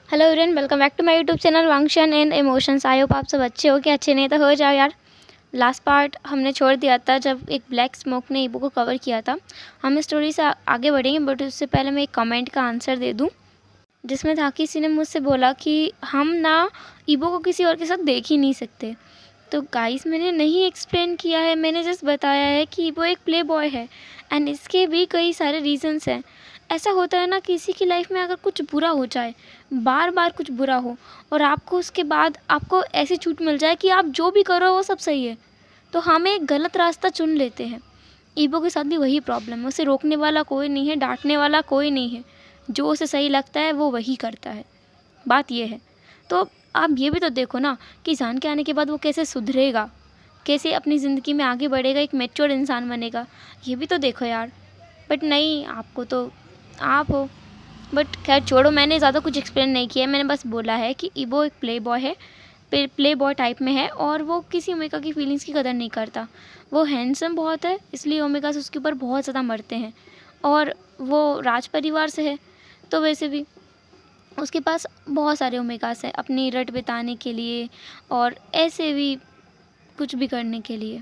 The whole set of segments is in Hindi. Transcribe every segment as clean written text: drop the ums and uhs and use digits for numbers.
Hello everyone, welcome back to my YouTube channel वांगशन एंड इमोशंस। आई होप आप सब अच्छे हो कि अच्छे नहीं तो हो जाओ यार। लास्ट पार्ट हमने छोड़ दिया था जब एक ब्लैक स्मोक ने ईबो को कवर किया था। हम स्टोरी से आगे बढ़ेंगे, बट उससे पहले मैं एक कमेंट का आंसर दे दूं जिसमें था किसी ने मुझसे बोला कि हम ना ईबो को किसी और के साथ देख ही नहीं सकते। तो गाइस, मैंने नहीं एक्सप्लेन किया है, मैंने जस्ट बताया है कि ईबो एक प्ले बॉय है एंड इसके भी कई सारे रीजंस हैं। ऐसा होता है ना, किसी की लाइफ में अगर कुछ बुरा हो जाए, बार बार कुछ बुरा हो, और आपको उसके बाद आपको ऐसी छूट मिल जाए कि आप जो भी करो वो सब सही है, तो हम एक गलत रास्ता चुन लेते हैं। ईबो के साथ भी वही प्रॉब्लम है। उसे रोकने वाला कोई नहीं है, डांटने वाला कोई नहीं है। जो उसे सही लगता है वो वही करता है। बात ये है। तो आप ये भी तो देखो ना कि जान के आने के बाद वो कैसे सुधरेगा, कैसे अपनी ज़िंदगी में आगे बढ़ेगा, एक मैच्योर इंसान बनेगा। ये भी तो देखो यार। बट नहीं, आपको तो आप हो। बट खैर छोड़ो, मैंने ज़्यादा कुछ एक्सप्लेन नहीं किया है। मैंने बस बोला है कि ईबो एक प्ले बॉय है, प्ले बॉय टाइप में है, और वो किसी ओमेगा की फीलिंग्स की कदर नहीं करता। वो हैंडसम बहुत है, इसलिए ओमेगास उसके ऊपर बहुत ज़्यादा मरते हैं। और वो राज परिवार से है, तो वैसे भी उसके पास बहुत सारे ओमेगास हैं अपनी रट बिताने के लिए और ऐसे भी कुछ भी करने के लिए।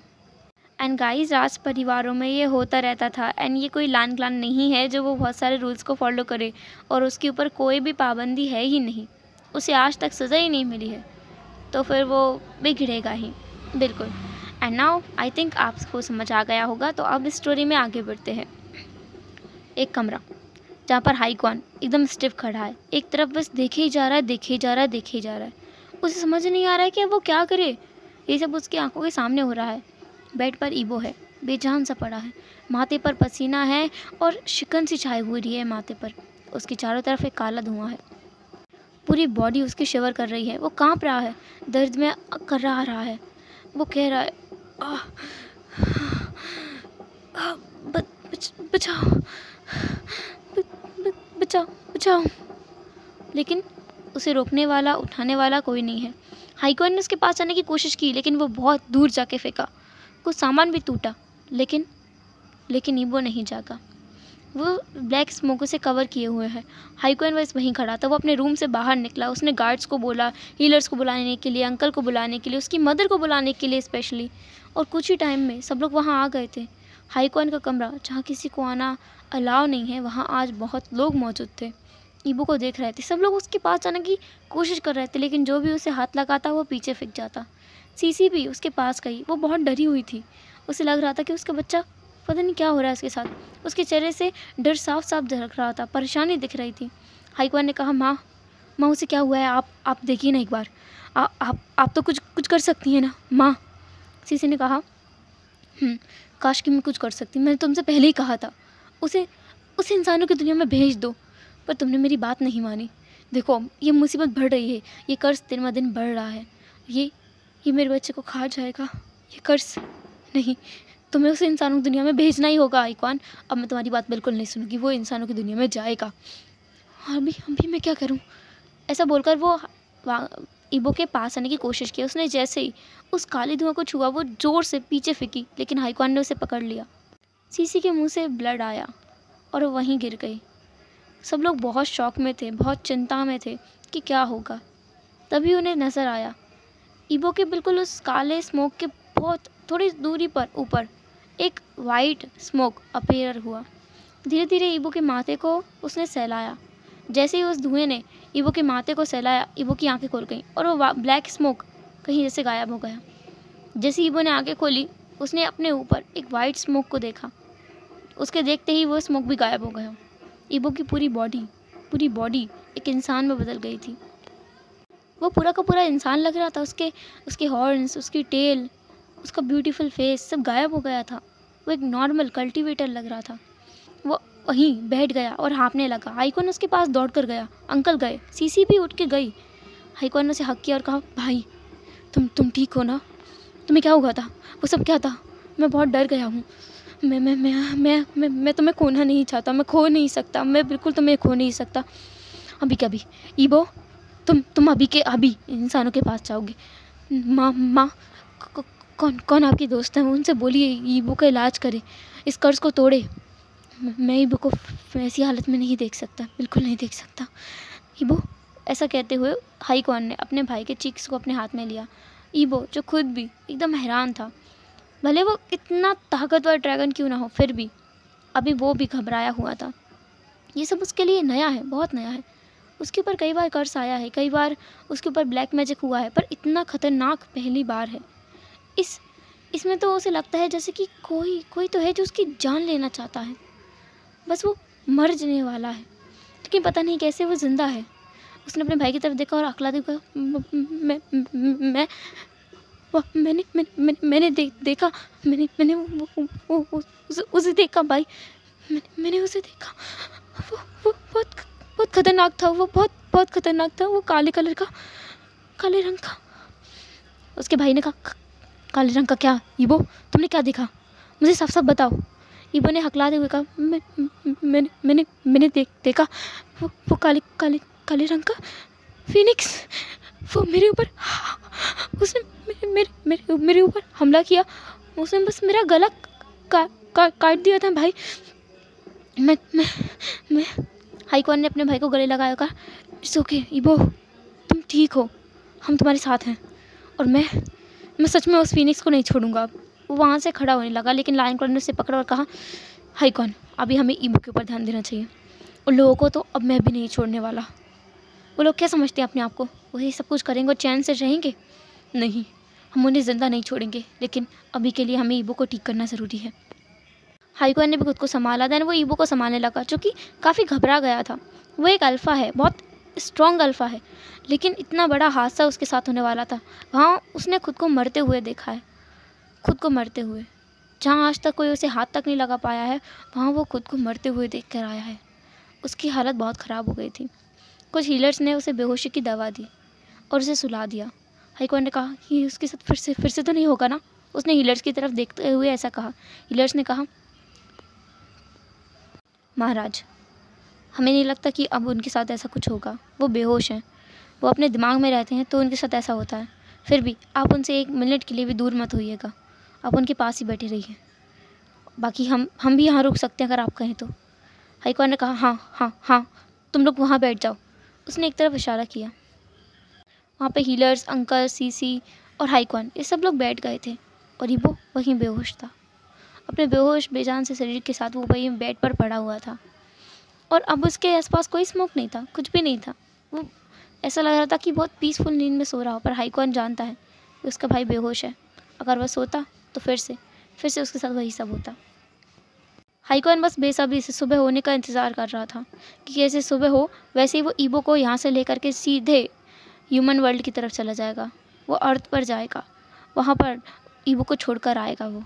एंड गाइस, राज परिवारों में ये होता रहता था। एंड ये कोई लान क्लान नहीं है जो वो बहुत सारे रूल्स को फॉलो करे, और उसके ऊपर कोई भी पाबंदी है ही नहीं। उसे आज तक सज़ा ही नहीं मिली है, तो फिर वो बिगड़ेगा ही बिल्कुल। एंड नाउ आई थिंक आपको समझ आ गया होगा, तो अब इस स्टोरी में आगे बढ़ते हैं। एक कमरा जहाँ पर हाईकॉन एकदम स्टिफ खड़ा है, एक तरफ बस देखे ही जा रहा है, देखे ही जा रहा है, देखे ही जा रहा है। उसे समझ नहीं आ रहा है कि अब वो क्या करे। ये सब उसकी आंखों के सामने हो रहा है। बेड पर ईबो है, बेजान सा पड़ा है, माथे पर पसीना है और शिकन सी छाई हुई है माथे पर। उसकी चारों तरफ एक काला धुआं है। पूरी बॉडी उसकी शिवर कर रही है, वो कांप रहा है, दर्द में कर्रा रहा है। वो कह रहा है, "आह, आह, बचाओ, बचाओ, बचाओ।" लेकिन उसे रोकने वाला, उठाने वाला कोई नहीं है। हाईकॉन ने उसके पास आने की कोशिश की, लेकिन वो बहुत दूर जाके फेंका। कुछ सामान भी टूटा, लेकिन ईबो नहीं जागा। वो ब्लैक स्मोक से कवर किए हुए है। हाईकॉन बस वहीं खड़ा था। वो अपने रूम से बाहर निकला। उसने गार्ड्स को बोला, हीलर्स को बुलाने के लिए, अंकल को बुलाने के लिए, उसकी मदर को बुलाने के लिए स्पेशली। और कुछ ही टाइम में सब लोग वहाँ आ गए थे। हाईकॉन का कमरा, जहाँ किसी को आना अलाउ नहीं है, वहाँ आज बहुत लोग मौजूद थे। ईबो को देख रहे थे। सब लोग उसके पास जाने की कोशिश कर रहे थे, लेकिन जो भी उसे हाथ लगाता वो पीछे फिक जाता। सीसी भी उसके पास गई। वो बहुत डरी हुई थी। उसे लग रहा था कि उसका बच्चा, पता नहीं क्या हो रहा है उसके साथ। उसके चेहरे से डर साफ साफ झलक रहा था, परेशानी दिख रही थी। हाईकॉन ने कहा, माँ माँ उसे क्या हुआ है, आप देखिए ना एक बार। आप तो कुछ कर सकती हैं ना माँ। सीसी ने कहा, काश कि मैं कुछ कर सकती। मैंने तुमसे पहले ही कहा था उसे इंसानों की दुनिया में भेज दो, पर तुमने मेरी बात नहीं मानी। देखो, ये मुसीबत बढ़ रही है, ये कर्ज दिन ब दिन बढ़ रहा है। ये मेरे बच्चे को खा जाएगा। ये कर्ज नहीं, तुम्हें उसे इंसानों की दुनिया में भेजना ही होगा आइकॉन। अब मैं तुम्हारी बात बिल्कुल नहीं सुनूंगी। वो इंसानों की दुनिया में जाएगा। अभी मैं क्या करूं? ऐसा बोलकर वो ईबो के पास आने की कोशिश की। उसने जैसे ही उस काले धुआं को छुआ, वो जोर से पीछे फेंकी, लेकिन हाईकॉन ने उसे पकड़ लिया। सीसी के मुंह से ब्लड आया और वो वहीं गिर गई। सब लोग बहुत शौक में थे, बहुत चिंता में थे कि क्या होगा। तभी उन्हें नज़र आया, ईबो के बिल्कुल उस काले स्मोक के बहुत थोड़ी दूरी पर ऊपर एक वाइट स्मोक अपीयर हुआ। धीरे धीरे ईबो के माथे को उसने सहलाया। जैसे ही उस धुएं ने ईबो के माथे को सहलाया, ईबो की आंखें खुल गईं और वो ब्लैक स्मोक कहीं जैसे गायब हो गया। जैसे ईबो ने आंखें खोली, उसने अपने ऊपर एक वाइट स्मोक को देखा। उसके देखते ही वो स्मोक भी गायब हो गया। ईबो की पूरी बॉडी एक इंसान में बदल गई थी। वो पूरा का पूरा इंसान लग रहा था। उसके हॉर्न्स, उसकी टेल, उसका ब्यूटीफुल फेस सब गायब हो गया था। वो एक नॉर्मल कल्टीवेटर लग रहा था। वो वहीं बैठ गया और हाँफने लगा। हाईकॉन उसके पास दौड़ कर गया। अंकल गए, सीसी भी उठ के गई। हाईकॉन ने उसे हक किया और कहा, भाई तुम ठीक हो ना? तुम्हें क्या हुआ था? वो सब क्या था? मैं बहुत डर गया हूँ। मैं तुम्हें खोना नहीं चाहता। मैं खो नहीं सकता। मैं बिल्कुल तुम्हें खो नहीं सकता। अभी कभी ईबो, तुम अभी के अभी इंसानों के पास जाओगे। माँ कौन आपकी दोस्त है? उनसे बोलिए ईबो का इलाज करे, इस कर्ज को तोड़े। मैं ईबो को ऐसी हालत में नहीं देख सकता, बिल्कुल नहीं देख सकता। ईबो ऐसा कहते हुए हाइकॉन ने अपने भाई के चीक्स को अपने हाथ में लिया। ईबो जो खुद भी एकदम हैरान था, भले वो इतना ताकतवर ड्रैगन क्यों ना हो, फिर भी अभी वो भी घबराया हुआ था। ये सब उसके लिए नया है, बहुत नया है। उसके ऊपर कई बार कर्स आया है, कई बार उसके ऊपर ब्लैक मैजिक हुआ है, पर इतना खतरनाक पहली बार है। इसमें तो उसे लगता है जैसे कि कोई तो है जो उसकी जान लेना चाहता है। बस वो मर जाने वाला है, लेकिन पता नहीं कैसे वो जिंदा है। उसने अपने भाई की तरफ देखा और आह्लादित कहा, मैंने देखा, मैंने उसे देखा भाई, मैंने उसे देखा। वो बहुत खतरनाक था, वो बहुत खतरनाक था। वो काले रंग का। उसके भाई ने कहा, काले रंग का क्या ईबो, तुमने क्या देखा, मुझे साफ साफ बताओ। ईबो ने हकलाते हुए कहा, मैंने देखा वो काले रंग का फिनिक्स, वो मेरे ऊपर, उसने मेरे ऊपर हमला किया। उसने बस मेरा गला काट दिया था भाई। मैं हाइकॉन ने अपने भाई को गले लगाया, कहा, इट्स ओके ईबो, तुम ठीक हो, हम तुम्हारे साथ हैं। और मैं सच में उस फिनिक्स को नहीं छोड़ूंगा। वो वहाँ से खड़ा होने लगा, लेकिन लायन क्लॉ ने उसे पकड़ा और कहा, हाइकॉन, अभी हमें ईबो के ऊपर ध्यान देना चाहिए। उन लोगों को तो अब मैं भी नहीं छोड़ने वाला। वो लोग क्या समझते हैं अपने आप को, वही सब कुछ करेंगे और चैन से रहेंगे? नहीं, हम उन्हें जिंदा नहीं छोड़ेंगे, लेकिन अभी के लिए हमें ईबो को ठीक करना ज़रूरी है। हाइकॉन ने भी खुद को संभाला, देन वो ईबो को संभालने लगा, जो कि काफ़ी घबरा गया था। वो एक अल्फ़ा है, बहुत स्ट्रॉन्ग अल्फ़ा है, लेकिन इतना बड़ा हादसा उसके साथ होने वाला था। वहाँ उसने खुद को मरते हुए देखा है, खुद को मरते हुए। जहाँ आज तक कोई उसे हाथ तक नहीं लगा पाया है, वहाँ वो खुद को मरते हुए देख कर आया है। उसकी हालत बहुत ख़राब हो गई थी। कुछ हीलर्स ने उसे बेहोशी की दवा दी और उसे सुला दिया। हाइकॉन ने कहा, ये उसके साथ फिर से तो नहीं होगा ना? उसने हीलर्स की तरफ देखते हुए ऐसा कहा। हीलर्स ने कहा, महाराज, हमें नहीं लगता कि अब उनके साथ ऐसा कुछ होगा। वो बेहोश हैं, वो अपने दिमाग में रहते हैं, तो उनके साथ ऐसा होता है। फिर भी आप उनसे एक मिनट के लिए भी दूर मत होइएगा, आप उनके पास ही बैठे रहिए। बाकी हम भी यहाँ रुक सकते हैं अगर आप कहें तो। हाइकॉन ने कहा, हाँ, तुम लोग वहाँ बैठ जाओ। उसने एक तरफ इशारा किया। वहाँ पे हीलर्स, अंकल, सीसी और हाइकॉन, ये सब लोग बैठ गए थे और ईबो वहीं बेहोश था। अपने बेहोश बेजान से शरीर के साथ वो वहीं बेड पर पड़ा हुआ था और अब उसके आसपास कोई स्मोक नहीं था, कुछ भी नहीं था। वो ऐसा लग रहा था कि बहुत पीसफुल नींद में सो रहा हो, पर हाइकॉन जानता है कि उसका भाई बेहोश है। अगर वह सोता तो फिर से उसके साथ वही सब होता। हाइकॉन बस बेसब्री से सुबह होने का इंतज़ार कर रहा था कि कैसे सुबह हो, वैसे ही वो ईबो को यहाँ से लेकर के सीधे ह्यूमन वर्ल्ड की तरफ चला जाएगा। वो अर्थ पर जाएगा, वहाँ पर ईबो को छोड़कर आएगा वो,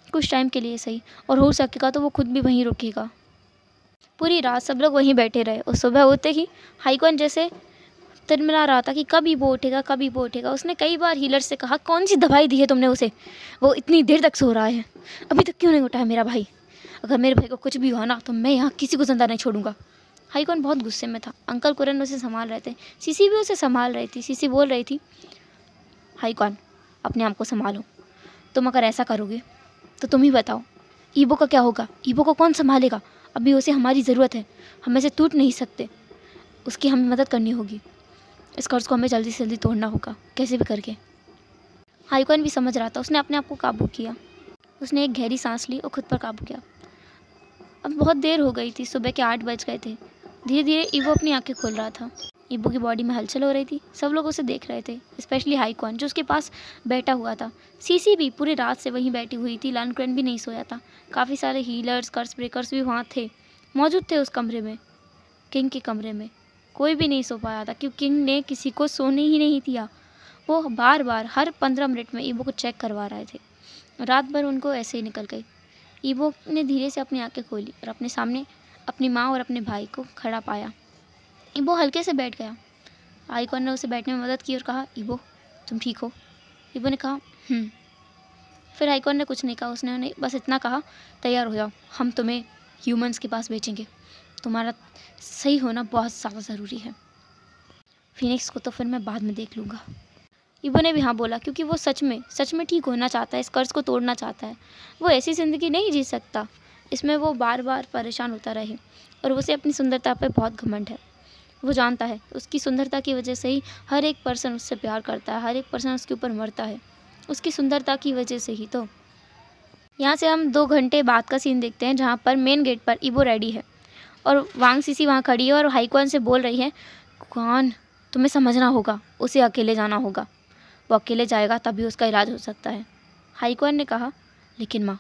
कुछ टाइम के लिए सही, और हो सकेगा तो वो खुद भी वहीं रुकेगा। पूरी रात सब लोग वहीं बैठे रहे और सुबह होते ही हाइकॉन जैसे तिरमिरा रहा था कि कब ईबो उठेगा। उसने कई बार हीलर से कहा, कौन सी दवाई दी है तुमने उसे, वो इतनी देर तक सो रहा है, अभी तक क्यों नहीं उठा है मेरा भाई? अगर मेरे भाई को कुछ भी हुआ ना तो मैं यहाँ किसी को जिंदा नहीं छोड़ूंगा। हाइकॉन बहुत गुस्से में था। अंकल कुरन उसे संभाल रहे थे, सीसी भी उसे संभाल रही थी। सीसी बोल रही थी, हाइकॉन, अपने आप को संभालो, तुम अगर ऐसा करोगे तो तुम ही बताओ ईबो का क्या होगा? ईबो को कौन संभालेगा? अभी उसे हमारी ज़रूरत है, हम ऐसे टूट नहीं सकते, उसकी हमें मदद करनी होगी। इस कर्ज को हमें जल्दी से जल्दी तोड़ना होगा, कैसे भी करके। हाइकॉन भी समझ रहा था। उसने अपने आप को काबू किया, उसने एक गहरी सांस ली और खुद पर काबू किया। अब बहुत देर हो गई थी, सुबह के 8 बज गए थे। धीरे धीरे ईबो अपनी आंखें खोल रहा था। ईबो की बॉडी में हलचल हो रही थी, सब लोग उसे देख रहे थे, स्पेशली हाइकॉन जो उसके पास बैठा हुआ था। सीसी भी पूरी रात से वहीं बैठी हुई थी। लानक्रेन भी नहीं सोया था। काफ़ी सारे हीलर्स, कर्स ब्रेकर्स भी वहाँ थे, मौजूद थे उस कमरे में, किंग के कमरे में। कोई भी नहीं सो पाया था क्योंकि किंग ने किसी को सोने ही नहीं दिया। वो बार बार हर 15 मिनट में ईबो को चेक करवा रहे थे। रात भर उनको ऐसे ही निकल गई। ईबो ने धीरे से अपनी आंखें खोली और अपने सामने अपनी माँ और अपने भाई को खड़ा पाया। ईबो हल्के से बैठ गया। हाइकॉन ने उसे बैठने में मदद की और कहा, ईबो तुम ठीक हो? ईबो ने कहा, फिर हाइकॉन ने कुछ नहीं कहा। उसने उन्हें बस इतना कहा, तैयार हो जाओ, हम तुम्हें ह्यूमंस के पास भेजेंगे, तुम्हारा सही होना बहुत ज़्यादा ज़रूरी है। फिनिक्स को तो फिर मैं बाद में देख लूँगा। ईबो ने भी हाँ बोला, क्योंकि वो सच में ठीक होना चाहता है, इस कर्ज को तोड़ना चाहता है। वो ऐसी ज़िंदगी नहीं जी सकता इसमें वो बार बार परेशान होता रहे, और उसे अपनी सुंदरता पर बहुत घमंड है। वो जानता है उसकी सुंदरता की वजह से ही हर एक पर्सन उससे प्यार करता है, हर एक पर्सन उसके ऊपर मरता है, उसकी सुंदरता की वजह से ही। तो यहाँ से हम 2 घंटे बाद का सीन देखते हैं जहाँ पर मेन गेट पर ईबो रेडी है और वांग सीसी वहाँ खड़ी है और हाईक्वान से बोल रही है, कौन, तुम्हें समझना होगा, उसे अकेले जाना होगा, वो अकेले जाएगा तभी उसका इलाज हो सकता है। हाईक्वान ने कहा, लेकिन माँ,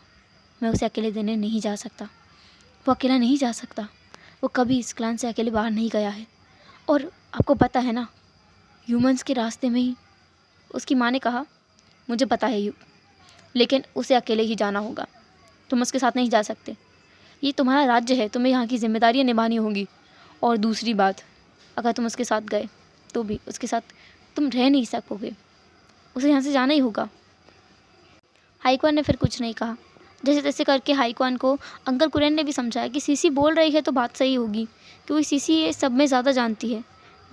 मैं उसे अकेले देने नहीं जा सकता, वो अकेला नहीं जा सकता, वो कभी इस क्लान से अकेले बाहर नहीं गया है, और आपको पता है ना, ह्यूमंस के रास्ते में ही। उसकी माँ ने कहा, मुझे पता है लेकिन उसे अकेले ही जाना होगा, तुम उसके साथ नहीं जा सकते, ये तुम्हारा राज्य है, तुम्हें यहाँ की जिम्मेदारियाँ निभानी होंगी, और दूसरी बात, अगर तुम उसके साथ गए तो भी उसके साथ तुम रह नहीं सकोगे, उसे यहाँ से जाना ही होगा। हाईक्वान ने फिर कुछ नहीं कहा। जैसे तैसे करके हाईक्वान को अंकल कुरेन ने भी समझाया कि सीसी बोल रही है तो बात सही होगी, क्योंकि सीसी ये सब में ज़्यादा जानती है,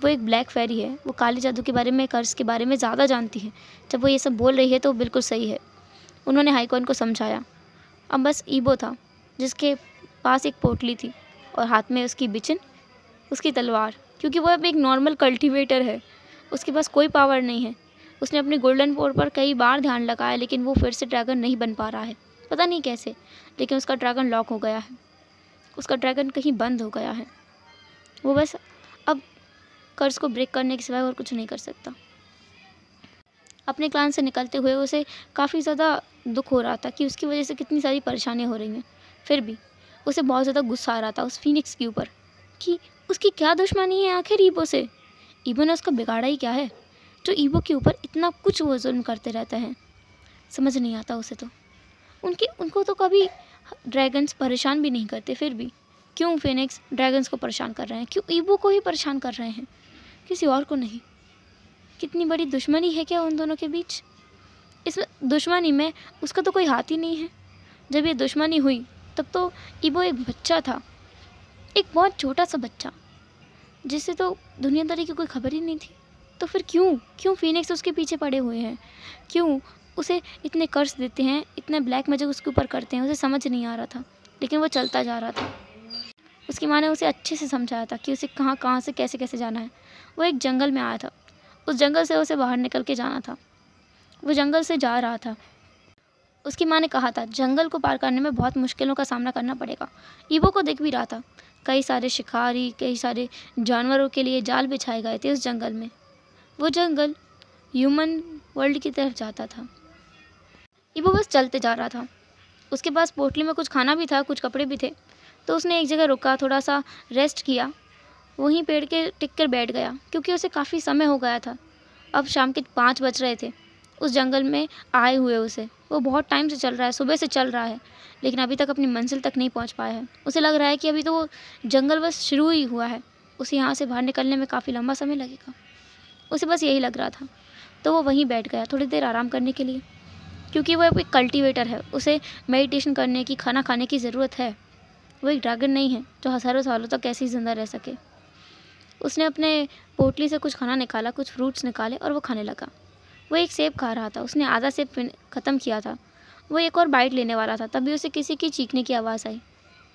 वो एक ब्लैक फेरी है, वो काले जादू के बारे में, कर्स के बारे में ज़्यादा जानती है, जब वो ये सब बोल रही है तो बिल्कुल सही है। उन्होंने हाईक्वान को समझाया। अब बस ईबो था जिसके पास एक पोटली थी और हाथ में उसकी बिचन, उसकी तलवार, क्योंकि वो अब एक नॉर्मल कल्टीवेटर है, उसके पास कोई पावर नहीं है। उसने अपनी गोल्डन पोर पर कई बार ध्यान लगाया लेकिन वो फिर से ड्रैगन नहीं बन पा रहा है, पता नहीं कैसे, लेकिन उसका ड्रैगन लॉक हो गया है, उसका ड्रैगन कहीं बंद हो गया है। वो बस अब कर्ज को ब्रेक करने के सिवाय और कुछ नहीं कर सकता। अपने क्लान से निकलते हुए उसे काफ़ी ज़्यादा दुख हो रहा था कि उसकी वजह से कितनी सारी परेशानियाँ हो रही हैं। फिर भी उसे बहुत ज़्यादा गुस्सा आ रहा था उस फीनिक्स के ऊपर कि उसकी क्या दुश्मनी है आखिर ईबो से। ईबो ने उसका बिगाड़ा ही क्या है जो ईबो के ऊपर इतना कुछ वो जुल्म करते रहते हैं। समझ नहीं आता उसे तो। उनको तो कभी ड्रैगन्स परेशान भी नहीं करते, फिर भी क्यों फीनिक्स ड्रैगन्स को परेशान कर रहे हैं, क्यों ईबो को ही परेशान कर रहे हैं, किसी और को नहीं। कितनी बड़ी दुश्मनी है क्या उन दोनों के बीच। इस दुश्मनी में उसका तो कोई हाथ ही नहीं है। जब ये दुश्मनी हुई तब तो ईबो एक बच्चा था, एक बहुत छोटा सा बच्चा जिससे तो दुनियादारी की कोई खबर ही नहीं थी। तो फिर क्यों फीनिक्स उसके पीछे पड़े हुए हैं, क्यों उसे इतने कर्ज देते हैं, इतने ब्लैक मैजिक उसके ऊपर करते हैं। उसे समझ नहीं आ रहा था, लेकिन वो चलता जा रहा था। उसकी माँ ने उसे अच्छे से समझाया था कि उसे कहाँ से कैसे कैसे जाना है। वो एक जंगल में आया था, उस जंगल से उसे बाहर निकल के जाना था। वो जंगल से जा रहा था। उसकी माँ ने कहा था जंगल को पार करने में बहुत मुश्किलों का सामना करना पड़ेगा। ईबो को दिख भी रहा था, कई सारे शिकारी, कई सारे जानवरों के लिए जाल बिछाए गए थे उस जंगल में। वो जंगल ह्यूमन वर्ल्ड की तरफ जाता था। ईबो बस चलते जा रहा था। उसके पास पोटली में कुछ खाना भी था, कुछ कपड़े भी थे, तो उसने एक जगह रुका, थोड़ा सा रेस्ट किया, वहीं पेड़ के टिक कर बैठ गया, क्योंकि उसे काफ़ी समय हो गया था। अब शाम के 5 बज रहे थे उस जंगल में आए हुए उसे। वो बहुत टाइम से चल रहा है, सुबह से चल रहा है, लेकिन अभी तक अपनी मंजिल तक नहीं पहुंच पाया है। उसे लग रहा है कि अभी तो वो जंगल बस शुरू ही हुआ है, उसे यहाँ से बाहर निकलने में काफ़ी लंबा समय लगेगा। उसे बस यही लग रहा था, तो वो वहीं बैठ गया थोड़ी देर आराम करने के लिए, क्योंकि वो एक कल्टीवेटर है, उसे मेडिटेशन करने की, खाना खाने की ज़रूरत है। वो एक ड्रैगन नहीं है जो हज़ारों सालों तक ऐसे ही ज़िंदा रह सके। उसने अपने पोटली से कुछ खाना निकाला, कुछ फ्रूट्स निकाले और वो खाने लगा। वो एक सेब खा रहा था, उसने आधा सेब ख़त्म किया था। वो एक और बाइट लेने वाला था, तभी उसे किसी की चीखने की आवाज़ आई।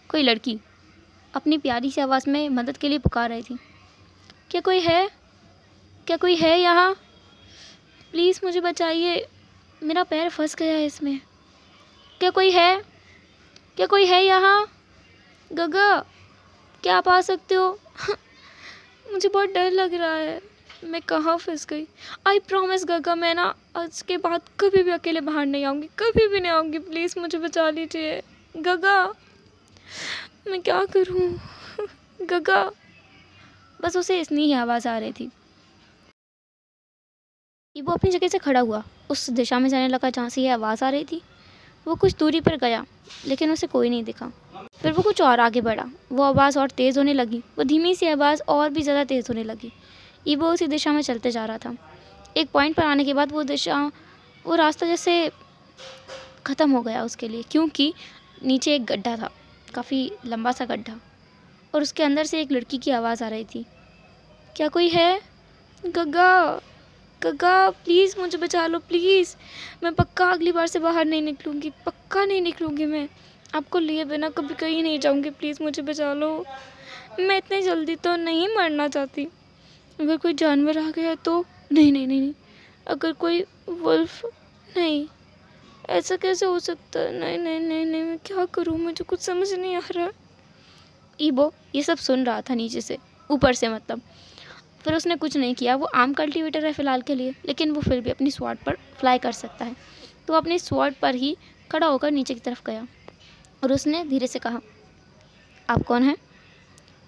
कोई लड़की अपनी प्यारी सी आवाज़ में मदद के लिए पुकार रही थी। क्या कोई है? क्या कोई है यहाँ? प्लीज़ मुझे बचाइए, मेरा पैर फंस गया है इसमें। क्या कोई है? क्या कोई है यहाँ? गगा, क्या आप आ सकते हो? मुझे बहुत डर लग रहा है, मैं कहाँ फंस गई। आई प्रॉमिस गगा, मैं ना आज के बाद कभी भी अकेले बाहर नहीं आऊँगी, कभी भी नहीं आऊँगी। प्लीज़ मुझे बचा लीजिए गगा, मैं क्या करूँ गगा। बस उसे इतनी ही आवाज़ आ रही थी। वो अपनी जगह से खड़ा हुआ, उस दिशा में जाने लगा जहाँ से ये आवाज़ आ रही थी। वो कुछ दूरी पर गया, लेकिन उसे कोई नहीं दिखा। फिर वो कुछ और आगे बढ़ा, वो आवाज़ और तेज़ होने लगी, वो धीमी सी आवाज़ और भी ज़्यादा तेज़ होने लगी। ईबो उसी दिशा में चलते जा रहा था। एक पॉइंट पर आने के बाद वो रास्ता जैसे ख़त्म हो गया उसके लिए, क्योंकि नीचे एक गड्ढा था, काफ़ी लंबा सा गड्ढा, और उसके अंदर से एक लड़की की आवाज़ आ रही थी। क्या कोई है? गगा, गगा प्लीज़ मुझे बचा लो प्लीज़, मैं पक्का अगली बार से बाहर नहीं निकलूँगी, पक्का नहीं निकलूँगी, मैं आपको लिए बिना कभी कहीं नहीं जाऊँगी, प्लीज़ मुझे बचा लो, मैं इतनी जल्दी तो नहीं मरना चाहती। अगर कोई जानवर आ गया तो नहीं नहीं नहीं नहीं, अगर कोई वुल्फ, नहीं, ऐसा कैसे हो सकता है, नहीं नहीं नहीं नहीं, मैं क्या करूँ, मुझे कुछ समझ नहीं आ रहा। ईबो ये सब सुन रहा था नीचे से, ऊपर से मतलब। फिर उसने कुछ नहीं किया, वो आर्म कल्टीवेटर है फ़िलहाल के लिए, लेकिन वो फिर भी अपनी स्वॉर्ड पर फ्लाई कर सकता है। तो अपनी स्वॉर्ड पर ही खड़ा होकर नीचे की तरफ गया और उसने धीरे से कहा, आप कौन हैं?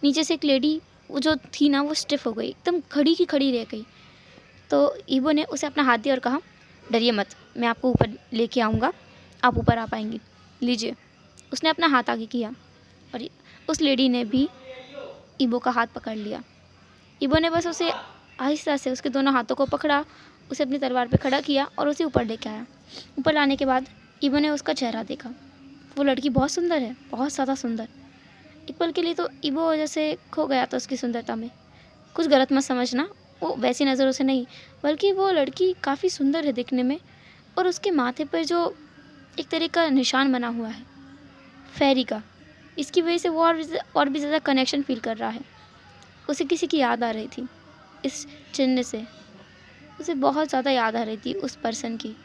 नीचे से एक लेडी, वो जो थी ना, वो स्टिफ हो गई, एकदम खड़ी की खड़ी रह गई। तो ईबो ने उसे अपना हाथ दिया और कहा, डरिए मत, मैं आपको ऊपर लेके आऊँगा, आप ऊपर आ पाएंगी, लीजिए। उसने अपना हाथ आगे किया और उस लेडी ने भी ईबो का हाथ पकड़ लिया। ईबो ने बस उसे आहिस्ता से उसके दोनों हाथों को पकड़ा, उसे अपनी तलवार पे खड़ा किया और उसे ऊपर लेके आया। ऊपर लाने के बाद ईबो ने उसका चेहरा देखा। वो लड़की बहुत सुंदर है, बहुत ज़्यादा सुंदर। एक पल के लिए तो ईबो जैसे खो गया था उसकी सुंदरता में। कुछ गलत मत समझना, वो वैसी नज़रों से नहीं, बल्कि वो लड़की काफ़ी सुंदर है दिखने में। और उसके माथे पर जो एक तरह का निशान बना हुआ है फेरी का, इसकी वजह से वो और भी ज़्यादा कनेक्शन फील कर रहा है। उसे किसी की याद आ रही थी इस चिन्ह से, उसे बहुत ज़्यादा याद आ रही थी उस पर्सन की।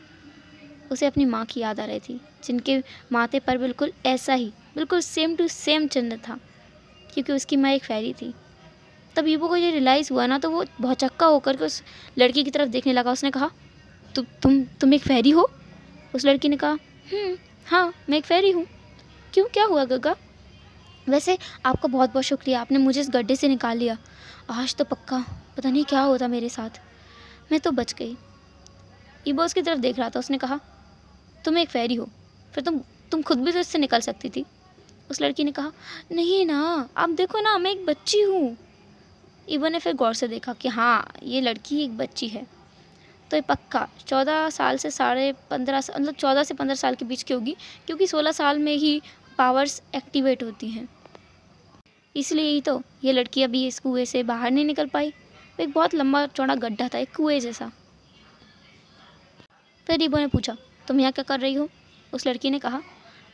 उसे अपनी माँ की याद आ रही थी, जिनके माथे पर बिल्कुल ऐसा ही, बिल्कुल सेम टू सेम चिन्ह था, क्योंकि उसकी माँ एक फेरी थी। तब ईबो को ये रियलाइज़ हुआ ना, तो वो भौचक्का होकर के उस लड़की की तरफ देखने लगा। उसने कहा, तुम एक फेरी हो? उस लड़की ने कहा, हाँ, मैं एक फेरी हूँ। क्यों, क्या हुआ गग्गा? वैसे आपका बहुत बहुत शुक्रिया, आपने मुझे इस गड्ढे से निकाल लिया। आज तो पक्का पता नहीं क्या होता मेरे साथ, मैं तो बच गई। ईबो उसकी तरफ देख रहा था। उसने कहा, तुम एक फेरी हो, फिर तुम खुद भी तो इससे निकल सकती थी। उस लड़की ने कहा, नहीं ना, आप देखो ना, मैं एक बच्ची हूँ। ईबो ने फिर गौर से देखा कि हाँ, ये लड़की एक बच्ची है। तो ये पक्का 14 साल से 15.5 साल, मतलब 14 से 15 साल के बीच की होगी, क्योंकि 16 साल में ही पावर्स एक्टिवेट होती हैं। इसलिए ही तो ये लड़की अभी इस कुएं से बाहर नहीं निकल पाई। वो एक बहुत लंबा चौड़ा गड्ढा था, एक कुएं जैसा। फिर ईबो ने पूछा, तुम यहाँ क्या कर रही हो? उस लड़की ने कहा,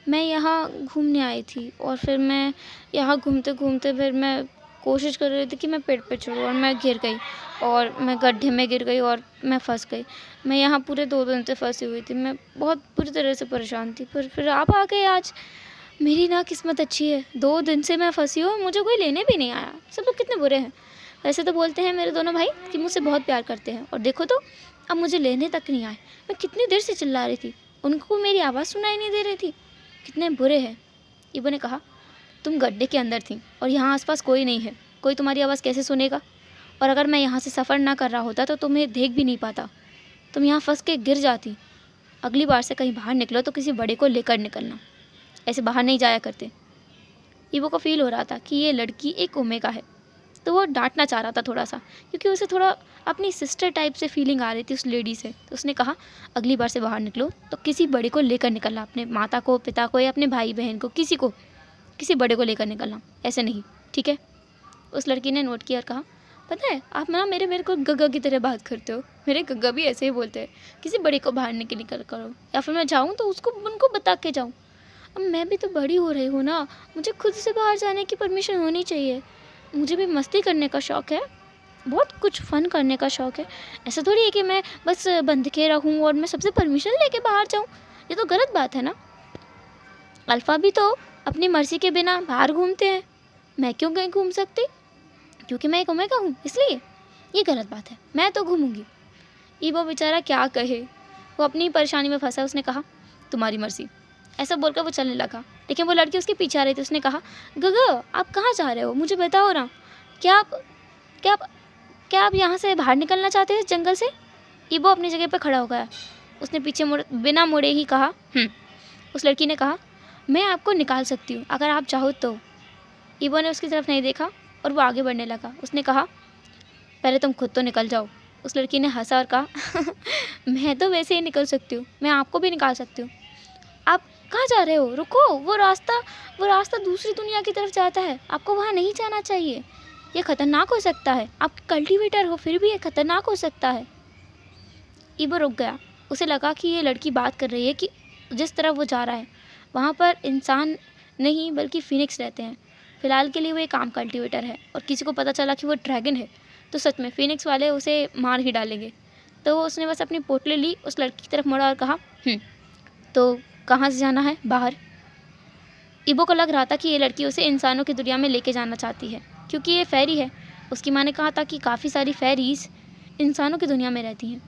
मैं यहाँ घूमने आई थी, और फिर मैं यहाँ घूमते घूमते फिर मैं कोशिश कर रही थी कि मैं पेड़ पे चढ़ूँ, और मैं गिर गई, और मैं गड्ढे में गिर गई और मैं फंस गई। मैं यहाँ पूरे 2 दिन से फंसी हुई थी, मैं बहुत बुरी तरह से परेशान थी, फिर आप आ गए आज। मेरी ना किस्मत अच्छी है, 2 दिन से मैं फंसी हूँ, मुझे कोई लेने भी नहीं आया। सब लोग कितने बुरे हैं। वैसे तो बोलते हैं मेरे दोनों भाई कि मुझसे बहुत प्यार करते हैं, और देखो तो अब मुझे लेने तक नहीं आए। मैं कितनी देर से चिल्ला रही थी, उनको मेरी आवाज़ सुनाई नहीं दे रही थी। कितने बुरे हैं। ईबो ने कहा, तुम गड्ढे के अंदर थी और यहाँ आसपास कोई नहीं है, कोई तुम्हारी आवाज़ कैसे सुनेगा? और अगर मैं यहाँ से सफ़र ना कर रहा होता तो तुम्हें देख भी नहीं पाता, तुम यहाँ फंस के गिर जाती। अगली बार से कहीं बाहर निकलो तो किसी बड़े को लेकर निकलना, ऐसे बाहर नहीं जाया करते। ईबो को फील हो रहा था कि ये लड़की एक ओमेगा है, तो वो डांटना चाह रहा था थोड़ा सा, क्योंकि उसे थोड़ा अपनी सिस्टर टाइप से फीलिंग आ रही थी उस लेडी से। तो उसने कहा, अगली बार से बाहर निकलो तो किसी बड़े को लेकर निकलना, अपने माता को, पिता को, या अपने भाई बहन को, किसी बड़े को लेकर निकलना, ऐसे नहीं, ठीक है? उस लड़की ने नोट किया और कहा, पता है आप ना मेरे को गग्गा की तरह बात करते हो। मेरे गग्गा भी ऐसे ही बोलते हैं, किसी बड़े को बाहर निकल करो, या फिर मैं जाऊँ तो उनको बता के जाऊँ। अब मैं भी तो बड़ी हो रही हूँ ना, मुझे खुद से बाहर जाने की परमिशन होनी चाहिए। मुझे भी मस्ती करने का शौक़ है, बहुत कुछ फ़न करने का शौक़ है। ऐसा थोड़ी है कि मैं बस बंध के रहूँ और मैं सबसे परमिशन लेके बाहर जाऊँ, ये तो गलत बात है ना। अल्फ़ा भी तो अपनी मर्ज़ी के बिना बाहर घूमते हैं, मैं क्यों कहीं घूम सकती? क्योंकि मैं एक ओमेगा हूँ इसलिए? ये गलत बात है, मैं तो घूमूंगी। ईबो बेचारा क्या कहे, वो अपनी परेशानी में फंसा। उसने कहा, तुम्हारी मर्ज़ी। ऐसा बोलकर वो चलने लगा, लेकिन वो लड़की उसके पीछे आ रही थी। उसने कहा, गगा आप कहाँ जा रहे हो, मुझे बताओ ना, क्या आप यहाँ से बाहर निकलना चाहते हो इस जंगल से? ईबो अपनी जगह पर खड़ा हो गया। उसने पीछे बिना मुड़े ही कहा, उस लड़की ने कहा, मैं आपको निकाल सकती हूँ अगर आप चाहो तो। ईबो ने उसकी तरफ नहीं देखा और वो आगे बढ़ने लगा। उसने कहा, पहले तुम खुद तो निकल जाओ। उस लड़की ने हंसा और कहा, मैं तो वैसे ही निकल सकती हूँ, मैं आपको भी निकाल सकती हूँ। आप कहाँ जा रहे हो? रुको, वो रास्ता दूसरी दुनिया की तरफ जाता है, आपको वहाँ नहीं जाना चाहिए, ये खतरनाक हो सकता है। आप कल्टीवेटर हो फिर भी ये खतरनाक हो सकता है। ईबो रुक गया। उसे लगा कि ये लड़की बात कर रही है कि जिस तरफ वो जा रहा है वहाँ पर इंसान नहीं बल्कि फिनिक्स रहते हैं। फ़िलहाल के लिए वो एक आम कल्टीवेटर है और किसी को पता चला कि वो ड्रैगन है तो सच में फ़ीनिक्स वाले उसे मार ही डालेंगे। तो उसने बस अपनी पोटली ली, उस लड़की की तरफ मुड़ा और कहा, तो कहाँ से जाना है? बाहर। ईबो को लग रहा था कि ये लड़की उसे इंसानों की दुनिया में लेके जाना चाहती है क्योंकि ये फ़ेरी है। उसकी माँ ने कहा था कि काफ़ी सारी फ़ेरीज़ इंसानों की दुनिया में रहती हैं।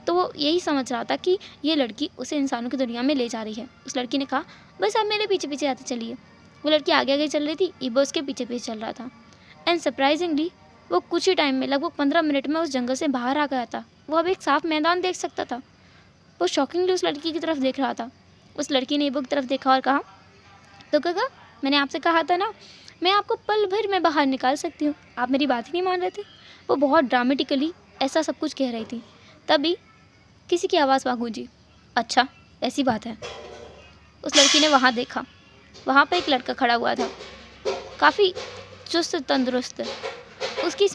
तो वो यही समझ रहा था कि ये लड़की उसे इंसानों की दुनिया में ले जा रही है। उस लड़की ने कहा, बस आप मेरे पीछे पीछे आते चलिए। वो लड़की आगे आगे चल रही थी, ईबो उसके पीछे पीछे चल रहा था। एंड सरप्राइजिंगली वो कुछ ही टाइम में, लगभग 15 मिनट में उस जंगल से बाहर आ गया था। वो अब एक साफ मैदान देख सकता था। वो शॉकिंगली उस लड़की की तरफ देख रहा था। उस लड़की ने ईबो की तरफ देखा और कहा, तो काका, मैंने आपसे कहा था ना, मैं आपको पल भर में बाहर निकाल सकती हूँ। आप मेरी बात ही नहीं मान रहे थे। वो बहुत ड्रामेटिकली ऐसा सब कुछ कह रही थी। तभी किसी की आवाज़ वहाँ गूंजी, अच्छा ऐसी बात है। उस लड़की ने वहाँ देखा। वहाँ पर एक लड़का खड़ा हुआ था, काफ़ी चुस्त तंदुरुस्त। उसकी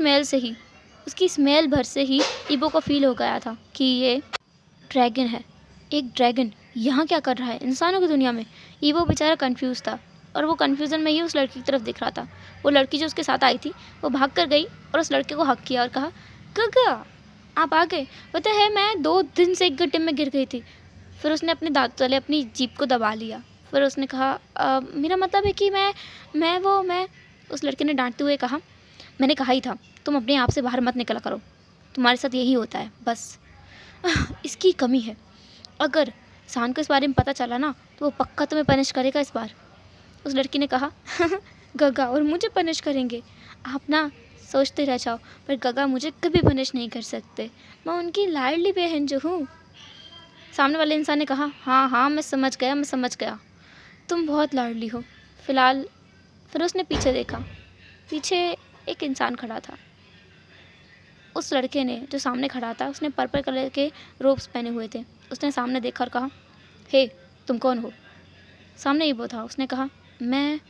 स्मेल भर से ही ईबो को फील हो गया था कि ये ड्रैगन है। एक ड्रैगन यहाँ क्या कर रहा है इंसानों की दुनिया में? ईबो बेचारा कंफ्यूज था और वो कन्फ्यूज़न में ही उस लड़की की तरफ देख रहा था। वो लड़की जो उसके साथ आई थी वो भाग कर गई और उस लड़के को हक किया और कहा, काका आप आ गए। पता है मैं 2 दिन से एक गड्ढे में गिर गई थी। फिर उसने अपने दांत तले अपनी जीभ को दबा लिया। फिर उसने कहा, मेरा मतलब है कि मैं उस लड़के ने डांटते हुए कहा, मैंने कहा ही था तुम अपने आप से बाहर मत निकला करो, तुम्हारे साथ यही होता है बस। इसकी कमी है। अगर शान को इस बारे में पता चला ना तो वो पक्का तुम्हें पनिश करेगा इस बार। उस लड़की ने कहा, गगा और मुझे पनिश करेंगे? आप ना सोचते रह जाओ, पर गगा मुझे कभी पनिश नहीं कर सकते। मैं उनकी लाडली बहन जो हूँ। सामने वाले इंसान ने कहा, हाँ मैं समझ गया, तुम बहुत लाडली हो। फिर उसने पीछे देखा। पीछे एक इंसान खड़ा था। उस लड़के ने जो सामने खड़ा था उसने पर्पल कलर के रोब्स पहने हुए थे। उसने सामने देखा और कहा, हे तुम कौन हो? सामने ईबो था। उसने कहा, मैं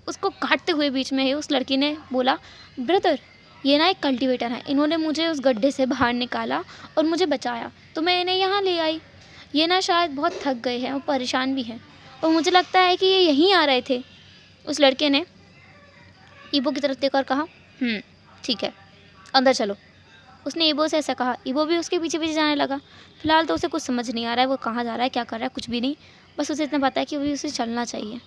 उसको काटते हुए बीच में ही उस लड़की ने बोला, ब्रदर ये ना एक कल्टीवेटर है, इन्होंने मुझे उस गड्ढे से बाहर निकाला और मुझे बचाया तो मैं इन्हें यहाँ ले आई। ये ना शायद बहुत थक गए हैं और परेशान भी हैं और मुझे लगता है कि ये यहीं आ रहे थे। उस लड़के ने ईबो की तरफ देखा और कहा, ठीक है अंदर चलो। उसने ईबो से ऐसा कहा। ईबो भी उसके पीछे पीछे जाने लगा। फिलहाल तो उसे कुछ समझ नहीं आ रहा है वो कहाँ जा रहा है, क्या कर रहा है, कुछ भी नहीं। बस उसे इतना पता है कि अभी उसे चलना चाहिए।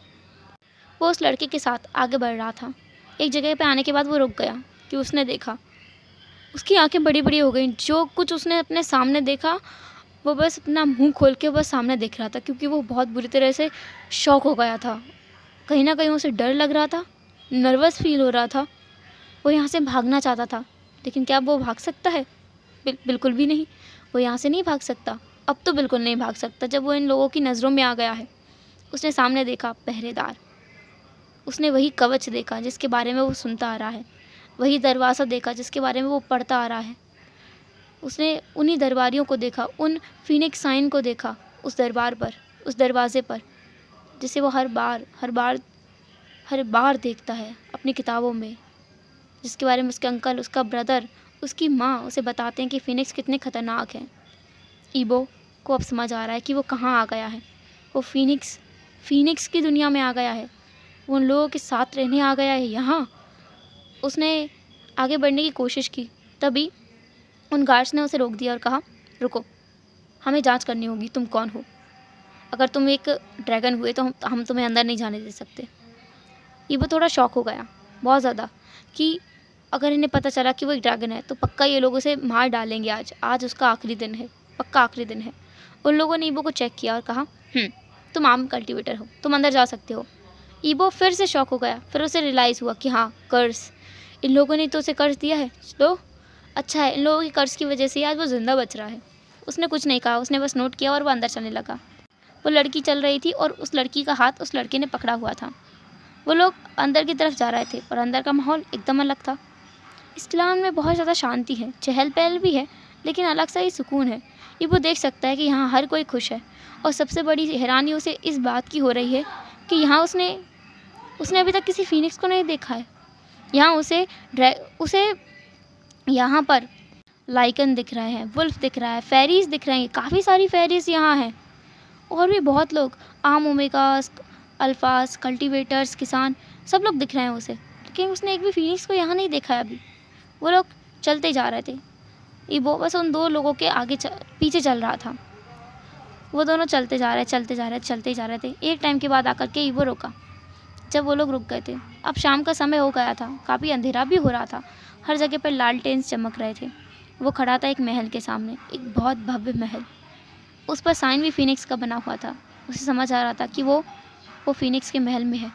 वो उस लड़के के साथ आगे बढ़ रहा था। एक जगह पे आने के बाद वो रुक गया कि उसने देखा, उसकी आंखें बड़ी बड़ी हो गई। जो कुछ उसने अपने सामने देखा वो बस अपना मुंह खोल के बस सामने देख रहा था क्योंकि वो बहुत बुरी तरह से शॉक हो गया था। कहीं ना कहीं उसे डर लग रहा था, नर्वस फील हो रहा था। वो यहाँ से भागना चाहता था लेकिन क्या वो भाग सकता है? बिल्कुल भी नहीं। वो यहाँ से नहीं भाग सकता, अब तो बिल्कुल नहीं भाग सकता जब वो इन लोगों की नज़रों में आ गया है। उसने सामने देखा पहरेदार। उसने वही कवच देखा जिसके बारे में वो सुनता आ रहा है, वही दरवाज़ा देखा जिसके बारे में वो पढ़ता आ रहा है। उसने उन्हीं दरबारियों को देखा, उन फीनिक्स साइन को देखा उस दरबार पर, उस दरवाज़े पर, जिसे वो हर बार देखता है अपनी किताबों में, जिसके बारे में उसके अंकल, उसका ब्रदर, उसकी माँ उसे बताते हैं कि फ़ीनिक्स कितने ख़तरनाक हैं। ईबो को अब समझ आ रहा है कि वो कहाँ आ गया है। वो फ़ीनिक्स की दुनिया में आ गया है, वो उन लोगों के साथ रहने आ गया है यहाँ। उसने आगे बढ़ने की कोशिश की, तभी उन गार्ड्स ने उसे रोक दिया और कहा, रुको, हमें जांच करनी होगी, तुम कौन हो? अगर तुम एक ड्रैगन हुए तो हम तुम्हें अंदर नहीं जाने दे सकते। ईबो थोड़ा शॉक हो गया, बहुत ज़्यादा, कि अगर इन्हें पता चला कि वो एक ड्रैगन है तो पक्का ये लोग उसे मार डालेंगे। आज उसका आखिरी दिन है, पक्का आखिरी दिन है। उन लोगों ने ईबो को चेक किया और कहा, तुम आम कल्टीवेटर हो, तुम अंदर जा सकते हो। ईबो फिर से शॉक हो गया। फिर उसे रियलाइज़ हुआ कि हाँ, कर्स, इन लोगों ने तो उसे कर्ज दिया है। तो अच्छा है, इन लोगों की कर्ज की वजह से आज वो ज़िंदा बच रहा है। उसने कुछ नहीं कहा, उसने बस नोट किया और वो अंदर चलने लगा। वो लड़की चल रही थी और उस लड़की का हाथ उस लड़के ने पकड़ा हुआ था। वो लोग अंदर की तरफ जा रहे थे और अंदर का माहौल एकदम अलग था। इस किलान में बहुत ज़्यादा शांति है, चहल पहल भी है, लेकिन अलग सा ही सुकून है। ये वो देख सकता है कि यहाँ हर कोई खुश है और सबसे बड़ी हैरानी उसे इस बात की हो रही है कि यहाँ उसने अभी तक किसी फीनिक्स को नहीं देखा है। यहाँ उसे यहाँ पर लाइकन दिख रहे हैं, वुल्फ दिख रहा है, फेरीज़ दिख रहे हैं, काफ़ी सारी फेरीज़ यहाँ हैं और भी बहुत लोग, आम ओमेगास, अल्फास, कल्टीवेटर्स, किसान, सब लोग दिख रहे हैं उसे, लेकिन उसने एक भी फीनिक्स को यहाँ नहीं देखा है अभी। वो लोग चलते जा रहे थे। ईबो बस उन दो लोगों के पीछे चल रहा था। वो दोनों चलते जा रहे चलते जा रहे थे। एक टाइम के बाद आकर के ईबो रुका। जब वो लोग रुक गए थे, अब शाम का समय हो गया था, काफ़ी अंधेरा भी हो रहा था, हर जगह पर लालटेन चमक रहे थे। वो खड़ा था एक महल के सामने, एक बहुत भव्य महल। उस पर साइन भी फीनिक्स का बना हुआ था। उसे समझ आ रहा था कि वो फीनिक्स के महल में है।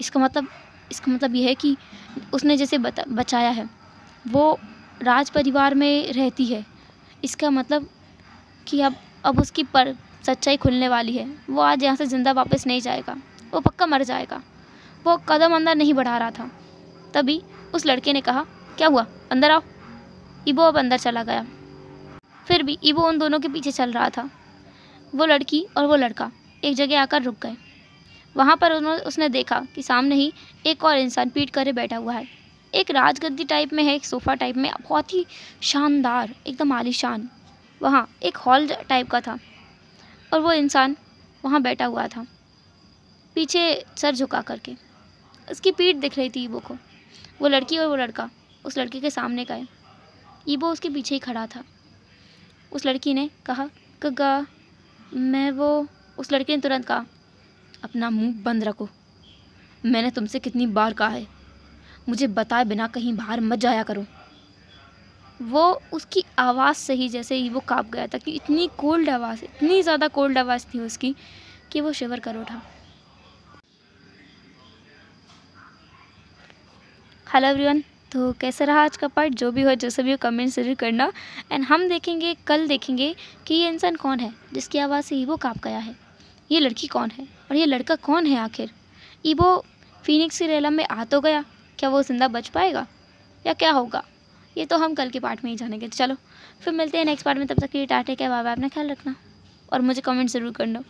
इसका मतलब यह है कि उसने जैसे बचाया है, वो राज परिवार में रहती है। इसका मतलब कि अब उसकी पर सच्चाई खुलने वाली है। वो आज यहाँ से ज़िंदा वापस नहीं जाएगा, वो पक्का मर जाएगा। वो कदम अंदर नहीं बढ़ा रहा था। तभी उस लड़के ने कहा, क्या हुआ, अंदर आओ। ईबो अब अंदर चला गया। फिर भी ईबो उन दोनों के पीछे चल रहा था। वो लड़की और वो लड़का एक जगह आकर रुक गए। वहाँ पर उसने देखा कि सामने ही एक और इंसान पीठ करे बैठा हुआ है। एक राजगद्दी टाइप में है, एक सोफ़ा टाइप में, बहुत ही शानदार, एकदम आलीशान। वहाँ एक हॉल टाइप का था और वो इंसान वहाँ बैठा हुआ था, पीछे सर झुका करके। उसकी पीठ दिख रही थी ईबो को। वो लड़की और वो लड़का उस लड़के के सामने गए। ईबो उसके पीछे ही खड़ा था। उस लड़की ने कहा, गगा मैं वो। उस लड़के ने तुरंत कहा, अपना मुंह बंद रखो। मैंने तुमसे कितनी बार कहा है, मुझे बताए बिना कहीं बाहर मत जाया करो। वो उसकी आवाज़ से ही जैसे ही वो काँप गया था कि इतनी कोल्ड आवाज़, इतनी ज़्यादा कोल्ड आवाज़ थी उसकी कि वो शिवर कर उठा। हेलो एवरीवन, तो कैसा रहा आज का पार्ट? जो भी हो, जैसे भी हो, कमेंट ज़रूर करना। एंड हम कल देखेंगे कि ये इंसान कौन है जिसकी आवाज़ से ईबो काँप गया है। ये लड़की कौन है और ये लड़का कौन है आखिर? ईबो फीनिक्स की रेलम में आ तो गया, क्या वो जिंदा बच पाएगा या क्या होगा? ये तो हम कल के पार्ट में ही जानेंगे। चलो फिर मिलते हैं नेक्स्ट पार्ट में। तब तक के लिए टाटा, क्या बाय बाय, अपना ख्याल रखना और मुझे कमेंट ज़रूर करना।